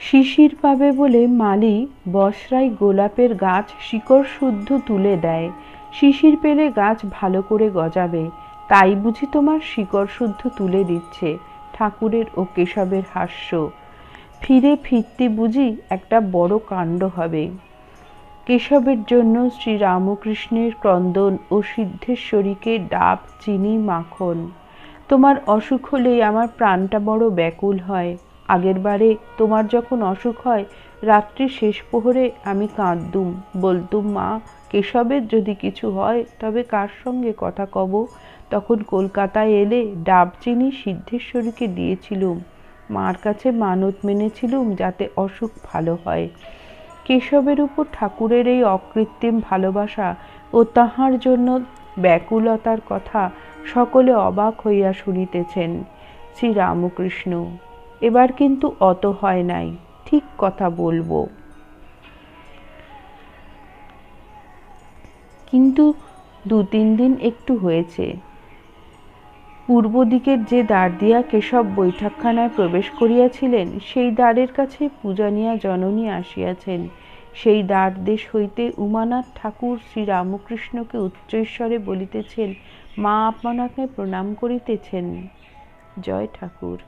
শিশির পাবে বলে মালি বসরায় গোলাপের গাছ শিকড় শুদ্ধ তুলে দেয়। শিশির পেলে গাছ ভালো করে গজাবে, তাই বুঝি তোমার শিকড় শুদ্ধ তুলে দিচ্ছে। ঠাকুরের ও কেশবের হাস্য। ফিরে ফিরতে বুঝি একটা বড় কাণ্ড হবে। কেশবের জন্য শ্রীরামকৃষ্ণের ক্রন্দন ও সিদ্ধেশ্বরীকে ডাব, চিনি, মাখন। তোমার অসুখ হলেই আমার প্রাণটা বড় ব্যাকুল হয়। আগের বারে তোমার যখন অসুখ হয়, রাত্রির শেষ প্রহরে আমি কাঁদতুম, বলতুম, মা, কেশবের যদি কিছু হয় তবে কার সঙ্গে কথা কব। তখন কলকাতায় এলে ডাব, চিনি সিদ্ধেশ্বরীকে দিয়েছিলুম। মার কাছে মানত মেনেছিলুম যাতে অসুখ ভালো হয়। কেশবের উপর ঠাকুরের এই অকৃত্রিম ভালোবাসা ও তাঁহার জন্য ব্যাকুলতার কথা সকলে অবাক হইয়া শুনিতেছেন। শ্রীরামকৃষ্ণ: এবার কিন্তু অত হয় নাই, ঠিক কথা বলবো। কিন্তু 2-3 দিন একটু হয়েছে। পূর্ব দিকের যে দ্বার দিয়া কেশব বৈঠকখানায় প্রবেশ করিয়াছিলেন, সেই দ্বারের কাছে পূজনীয়া জননী আসিয়াছেন। সেই দ্বার দেশ হইতে উমানাথ ঠাকুর শ্রীরামকৃষ্ণকে উচ্চৈঃস্বরে বলিতেছেন, মা আপনাকে প্রণাম করিতেছেন। জয় ঠাকুর।